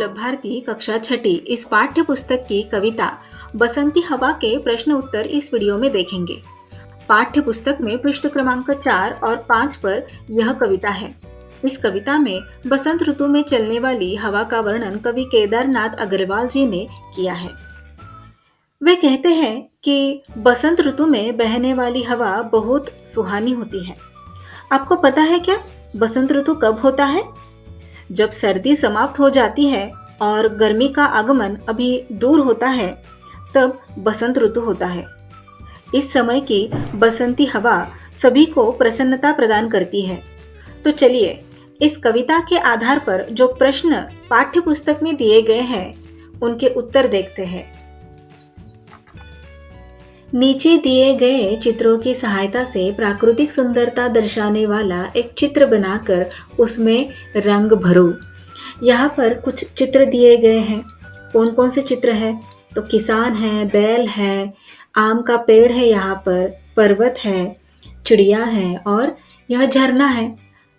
वल्लभ भारती कक्षा छठी इस पाठ्य पुस्तक की कविता बसंती हवा के प्रश्न उत्तर इस वीडियो में देखेंगे। पाठ्य पुस्तक में पृष्ठ क्रमांक 4 और 5 पर यह कविता है। इस कविता में बसंत ऋतु में चलने वाली हवा का वर्णन कवि केदारनाथ अग्रवाल जी ने किया है। वे कहते हैं कि बसंत ऋतु में बहने वाली हवा बहुत सुहानी होती है। आपको पता है क्या, बसंत ऋतु कब होता है? जब सर्दी समाप्त हो जाती है और गर्मी का आगमन अभी दूर होता है, तब बसंत ऋतु होता है। इस समय की बसंती हवा सभी को प्रसन्नता प्रदान करती है। तो चलिए इस कविता के आधार पर जो प्रश्न पाठ्य पुस्तक में दिए गए हैं, उनके उत्तर देखते हैं। नीचे दिए गए चित्रों की सहायता से प्राकृतिक सुंदरता दर्शाने वाला एक चित्र बनाकर उसमें रंग भरो। यहाँ पर कुछ चित्र दिए गए हैं। कौन कौन से चित्र हैं? तो किसान है, बैल है, आम का पेड़ है, यहाँ पर पर्वत है, चिड़िया है और यह झरना है।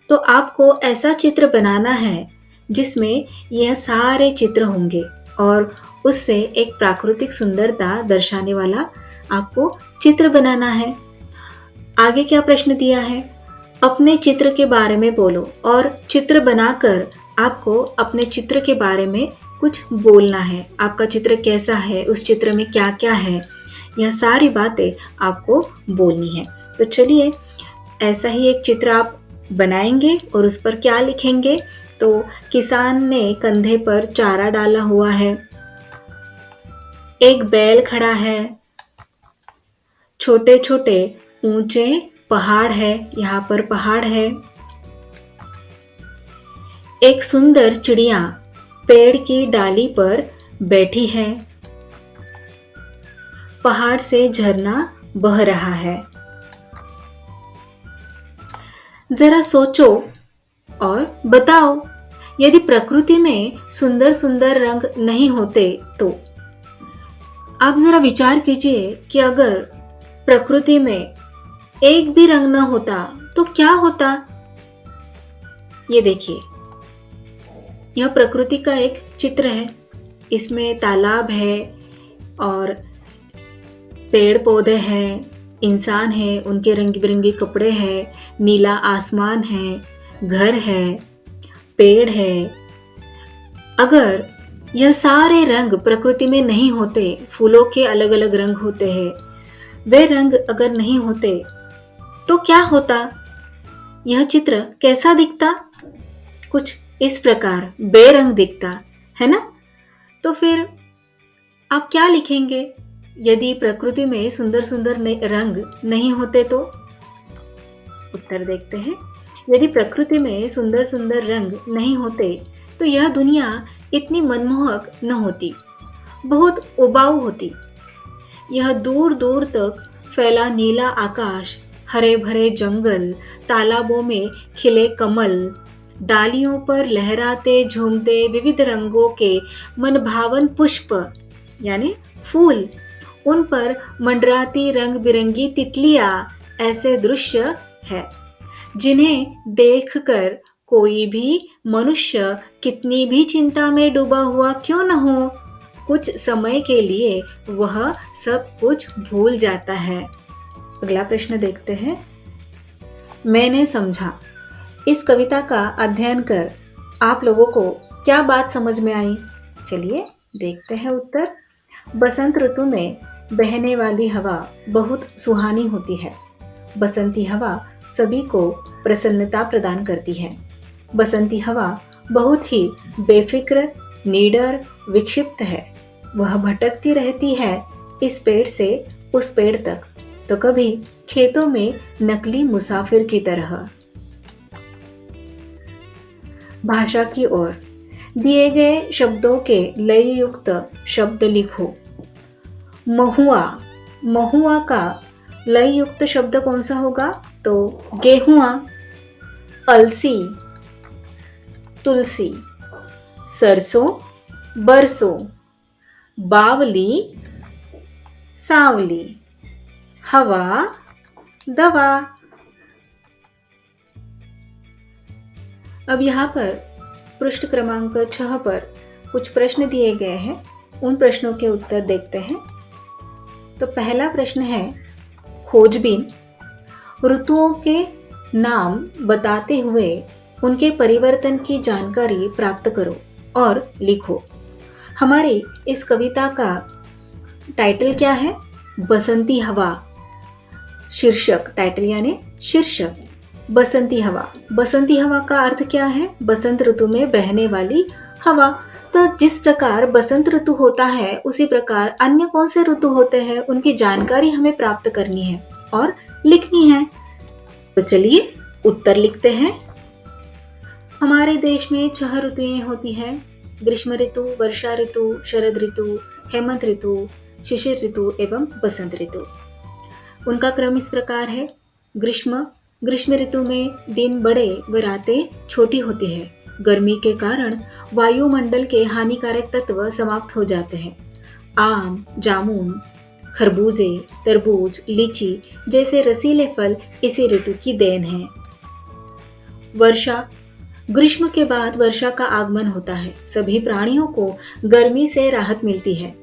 तो आपको ऐसा चित्र बनाना है जिसमें यह सारे चित्र होंगे और उससे एक प्राकृतिक सुंदरता दर्शाने वाला आपको चित्र बनाना है। आगे क्या प्रश्न दिया है? अपने चित्र के बारे में बोलो और चित्र बनाकर आपको अपने चित्र के बारे में कुछ बोलना है। आपका चित्र कैसा है, उस चित्र में क्या क्या है, यह सारी बातें आपको बोलनी है। तो चलिए ऐसा ही एक चित्र आप बनाएंगे और उस पर क्या लिखेंगे? तो किसान ने कंधे पर चारा डाला हुआ है, एक बैल खड़ा है, छोटे छोटे ऊंचे पहाड़ है, यहाँ पर पहाड़ है, एक सुंदर चिड़िया पेड़ की डाली पर बैठी है, पहाड़ से झरना बह रहा है। जरा सोचो और बताओ, यदि प्रकृति में सुंदर सुंदर रंग नहीं होते तो? आप जरा विचार कीजिए कि अगर प्रकृति में एक भी रंग न होता तो क्या होता? ये देखिए, यह प्रकृति का एक चित्र है। इसमें तालाब है और पेड़ पौधे हैं, इंसान है, उनके रंग बिरंगे कपड़े हैं, नीला आसमान है, घर है, पेड़ है। अगर यह सारे रंग प्रकृति में नहीं होते, फूलों के अलग अलग रंग होते हैं, वे रंग अगर नहीं होते तो क्या होता? यह चित्र कैसा दिखता? कुछ इस प्रकार बेरंग दिखता है ना? तो फिर आप क्या लिखेंगे यदि प्रकृति में सुंदर सुंदर रंग नहीं होते तो? उत्तर देखते हैं। यदि प्रकृति में सुंदर सुंदर रंग नहीं होते तो यह दुनिया इतनी मनमोहक न होती, बहुत उबाऊ होती। यह दूर दूर तक फैला नीला आकाश, हरे भरे जंगल, तालाबों में खिले कमल, डालियों पर लहराते झूमते विविध रंगों के मनभावन पुष्प यानी फूल, उन पर मंडराती रंग बिरंगी तितलियां, ऐसे दृश्य है जिन्हें देखकर कोई भी मनुष्य कितनी भी चिंता में डूबा हुआ क्यों न हो, कुछ समय के लिए वह सब कुछ भूल जाता है। अगला प्रश्न देखते हैं। मैंने समझा। इस कविता का अध्ययन कर आप लोगों को क्या बात समझ में आई? चलिए देखते हैं उत्तर। बसंत ऋतु में बहने वाली हवा बहुत सुहानी होती है। बसंती हवा सभी को प्रसन्नता प्रदान करती है। बसंती हवा बहुत ही बेफिक्र, निडर, विक्षिप्त है। वह भटकती रहती है इस पेड़ से उस पेड़ तक, तो कभी खेतों में नकली मुसाफिर की तरह। भाषा की ओर दिए गए शब्दों के लय युक्त शब्द लिखो। महुआ, महुआ का लय युक्त शब्द कौन सा होगा? तो गेहुआ। अलसी, तुलसी। सरसों, बरसों। बावली, सांवली। हवा, दवा। अब यहाँ पर पृष्ठ क्रमांक 6 पर कुछ प्रश्न दिए गए हैं, उन प्रश्नों के उत्तर देखते हैं। तो पहला प्रश्न है, खोजबीन ऋतुओं के नाम बताते हुए उनके परिवर्तन की जानकारी प्राप्त करो और लिखो। हमारी इस कविता का टाइटल क्या है? बसंती हवा। शीर्षक, टाइटल यानी शीर्षक बसंती हवा। बसंती हवा का अर्थ क्या है? बसंत ऋतु में बहने वाली हवा। तो जिस प्रकार बसंत ऋतु होता है, उसी प्रकार अन्य कौन से ऋतु होते हैं, उनकी जानकारी हमें प्राप्त करनी है और लिखनी है। तो चलिए उत्तर लिखते हैं। हमारे देश में 6 ऋतुएं होती हैं: ग्रीष्म ऋतु, वर्षा ऋतु, शरद ऋतु, हेमंत ऋतु, शिशिर ऋतु एवं बसंत ऋतु। उनका क्रम इस प्रकार है। ग्रीष्म ऋतु में दिन बड़े व रातें छोटी होती है। गर्मी के कारण वायुमंडल के हानिकारक तत्व समाप्त हो जाते हैं। आम, जामुन, खरबूजे, तरबूज, लीची जैसे रसीले फल इसी ऋतु की देन है। वर्षा, ग्रीष्म के बाद वर्षा का आगमन होता है। सभी प्राणियों को गर्मी से राहत मिलती है।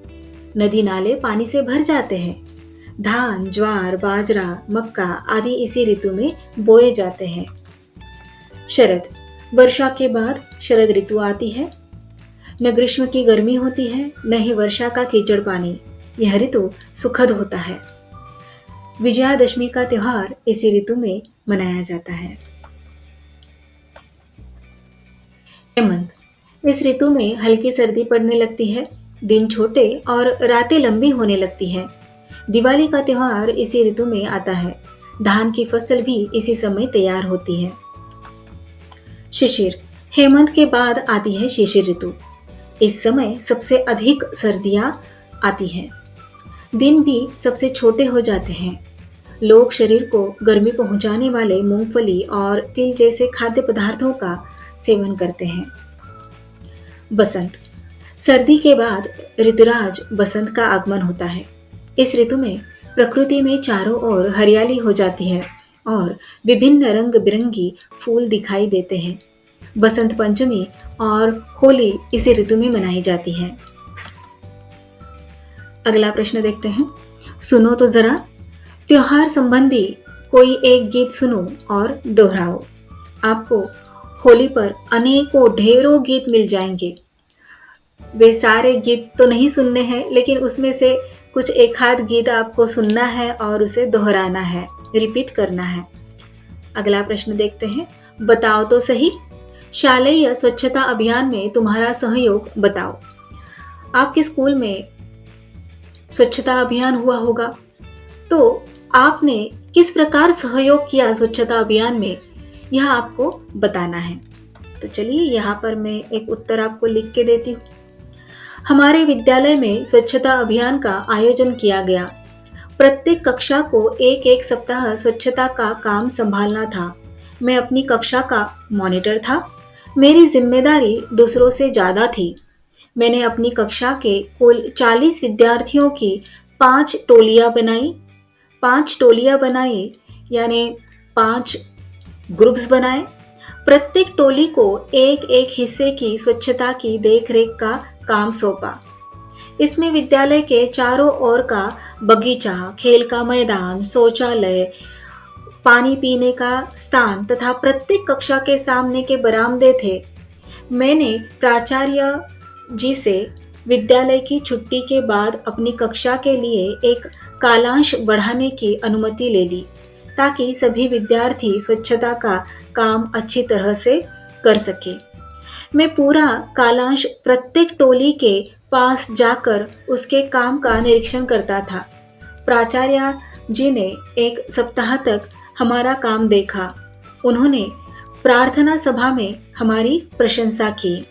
नदी नाले पानी से भर जाते हैं। धान, ज्वार, बाजरा, मक्का आदि इसी ऋतु में बोए जाते हैं। शरद, वर्षा के बाद शरद ऋतु आती है। न ग्रीष्म की गर्मी होती है, न ही वर्षा का कीचड़ पानी। यह ऋतु सुखद होता है। विजयादशमी का त्योहार इसी ऋतु में मनाया जाता है। हेमंत, इस ऋतु में हल्की सर्दी पड़ने लगती है। दिन छोटे और रातें लंबी होने लगती हैं। दिवाली का त्योहार इसी ऋतु में आता है। धान की फसल भी इसी समय तैयार होती है। शिशिर, हेमंत के बाद आती है शिशिर ऋतु। इस समय सबसे अधिक सर्दियां आती हैं। दिन भी सबसे छोटे हो जाते हैं। लोग शरीर को गर्मी पहुंचाने वाले मूंगफली और तिल जैसे खाद्य पदार्थों का सेवन करते हैं। बसंत, सर्दी के बाद ऋतुराज बसंत का आगमन होता है। इस ऋतु में प्रकृति में चारों ओर हरियाली हो जाती है और विभिन्न रंग बिरंगी फूल दिखाई देते हैं। बसंत पंचमी और होली इसी ऋतु में मनाई जाती है। अगला प्रश्न देखते हैं। सुनो तो जरा, त्योहार संबंधी कोई एक गीत सुनो और दोहराओ। आपको होली पर अनेकों ढेरों गीत मिल जाएंगे। वे सारे गीत तो नहीं सुनने हैं, लेकिन उसमें से कुछ एक आध गीत आपको सुनना है और उसे दोहराना है, रिपीट करना है। अगला प्रश्न देखते हैं। बताओ तो सही, शालेय स्वच्छता अभियान में तुम्हारा सहयोग बताओ। आपके स्कूल में स्वच्छता अभियान हुआ होगा, तो आपने किस प्रकार सहयोग किया स्वच्छता अभियान में, यह आपको बताना है। तो चलिए यहाँ पर मैं एक उत्तर आपको लिख के देती हूँ। हमारे विद्यालय में स्वच्छता अभियान का आयोजन किया गया। प्रत्येक कक्षा को एक सप्ताह स्वच्छता का काम संभालना था। मैं अपनी कक्षा का मॉनिटर था। मेरी जिम्मेदारी दूसरों से ज़्यादा थी। मैंने अपनी कक्षा के कुल 40 विद्यार्थियों की 5 टोलियां बनाई, यानी 5 ग्रुप्स बनाए। प्रत्येक टोली को एक हिस्से की स्वच्छता की देखरेख का काम सौंपा। इसमें विद्यालय के चारों ओर का बगीचा, खेल का मैदान, शौचालय, पानी पीने का स्थान तथा प्रत्येक कक्षा के सामने के बरामदे थे। मैंने प्राचार्य जी से विद्यालय की छुट्टी के बाद अपनी कक्षा के लिए एक कालांश बढ़ाने की अनुमति ले ली, ताकि सभी विद्यार्थी स्वच्छता का काम अच्छी तरह से कर सके। मैं पूरा कालांश प्रत्येक टोली के पास जाकर उसके काम का निरीक्षण करता था। प्राचार्य जी ने 1 सप्ताह तक हमारा काम देखा। उन्होंने प्रार्थना सभा में हमारी प्रशंसा की।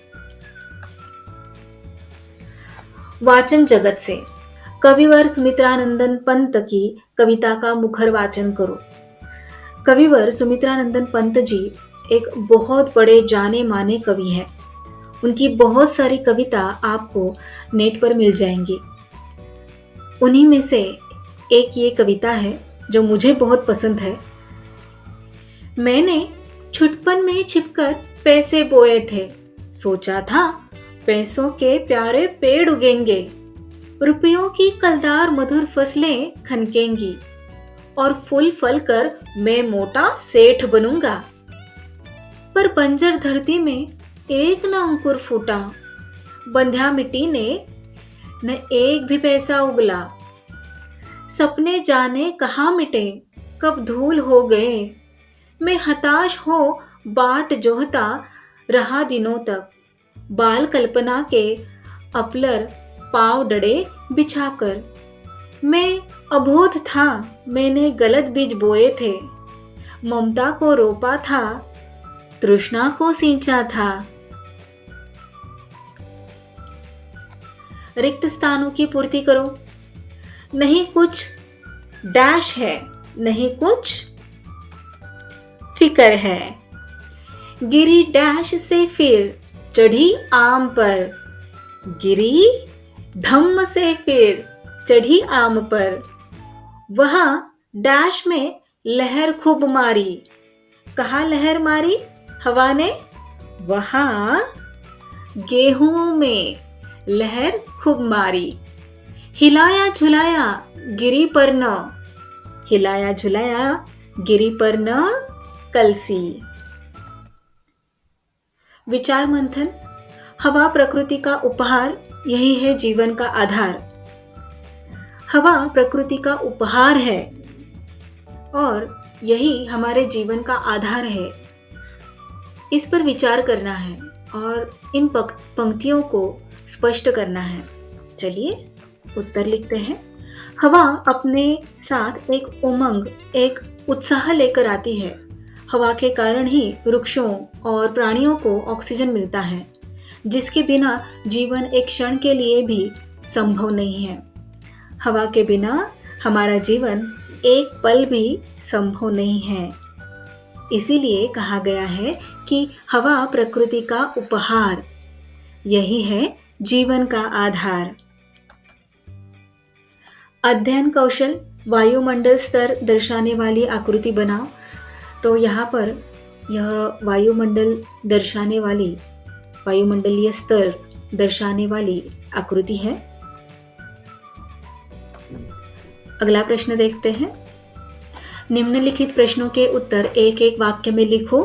वाचन जगत से कविवर सुमित्रानंदन पंत की कविता का मुखर वाचन करो। कविवर सुमित्रानंदन पंत जी एक बहुत बड़े जाने माने कवि हैं। उनकी बहुत सारी कविता आपको नेट पर मिल जाएंगी। उन्हीं में से एक ये कविता है जो मुझे बहुत पसंद है। मैंने छुटपन में छिपकर पैसे बोए थे, सोचा था पैसों के प्यारे पेड़ उगेंगे, रुपयों की कलदार मधुर फसलें खनकेंगी और फूल फल कर मैं मोटा सेठ बनूंगा। पर बंजर धरती में एक न अंकुर फूटा, बंध्या मिट्टी ने न एक भी पैसा उगला। सपने जाने कहाँ मिटे, कब धूल हो गए। मैं हताश हो बाट जोहता रहा दिनों तक, बाल कल्पना के अपलर पांव डड़े बिछाकर। मैं अबोध था, मैंने गलत बीज बोए थे, ममता को रोपा था, तृष्णा को सींचा था। रिक्त स्थानों की पूर्ति करो। नहीं कुछ डैश है, नहीं कुछ फिकर है। गिरी डैश से फिर चढ़ी आम पर, गिरी धम्म से फिर चढ़ी आम पर। वहां डैश में लहर खूब मारी। कहाँ लहर मारी हवा ने? वहां गेहूं में लहर खूब मारी। हिलाया झुलाया गिरी पर न, हिलाया झुलाया गिरी पर न कलसी। विचार मंथन। हवा प्रकृति का उपहार, यही है जीवन का आधार। हवा प्रकृति का उपहार है और यही हमारे जीवन का आधार है। इस पर विचार करना है और इन पंक्तियों को स्पष्ट करना है। चलिए उत्तर लिखते हैं। हवा अपने साथ एक उमंग, एक उत्साह लेकर आती है। हवा के कारण ही वृक्षों और प्राणियों को ऑक्सीजन मिलता है, जिसके बिना जीवन एक क्षण के लिए भी संभव नहीं है। हवा के बिना हमारा जीवन एक पल भी संभव नहीं है। इसीलिए कहा गया है कि हवा प्रकृति का उपहार, यही है जीवन का आधार। अध्ययन कौशल। वायुमंडल स्तर दर्शाने वाली आकृति बनाओ। तो यहाँ पर यह वायुमंडल दर्शाने वाली, वायुमंडलीय स्तर दर्शाने वाली आकृति है। अगला प्रश्न देखते हैं। निम्नलिखित प्रश्नों के उत्तर एक एक वाक्य में लिखो।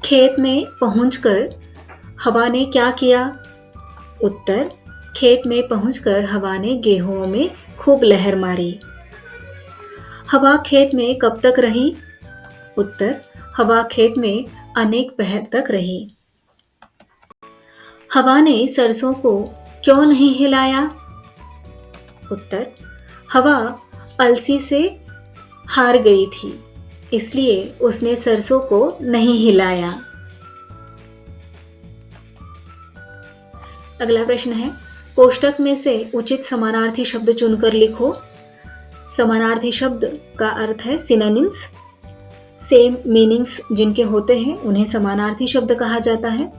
खेत में पहुंचकर हवा ने क्या किया? उत्तर, खेत में पहुंचकर हवा ने गेहूं में खूब लहर मारी। हवा खेत में कब तक रही? उत्तर, हवा खेत में अनेक पहर तक रही। हवा ने सरसों को क्यों नहीं हिलाया? उत्तर, हवा अलसी से हार गई थी, इसलिए उसने सरसों को नहीं हिलाया। अगला प्रश्न है, कोष्टक में से उचित समानार्थी शब्द चुनकर लिखो। समानार्थी शब्द का अर्थ है सिनोनिम्स। सेम मीनिंग्स जिनके होते हैं उन्हें समानार्थी शब्द कहा जाता है।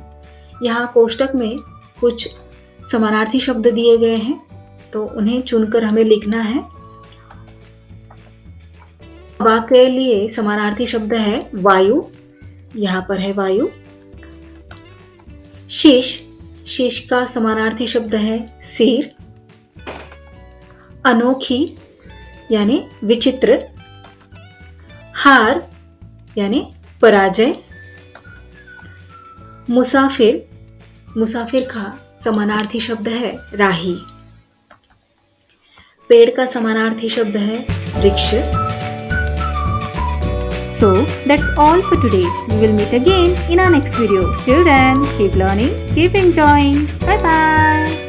यहाँ कोष्टक में कुछ समानार्थी शब्द दिए गए हैं, तो उन्हें चुनकर हमें लिखना है। हवा के लिए समानार्थी शब्द है वायु, यहाँ पर है वायु। शीश, शीश का समानार्थी शब्द है सिर। अनोखी यानी विचित्र। हार यानी पराजय। मुसाफिर, मुसाफिर का समानार्थी शब्द है राही। पेड़ का समानार्थी शब्द है वृक्ष। So that's all for today. We will meet again in our next video. Till then, keep learning, keep enjoying. Bye bye.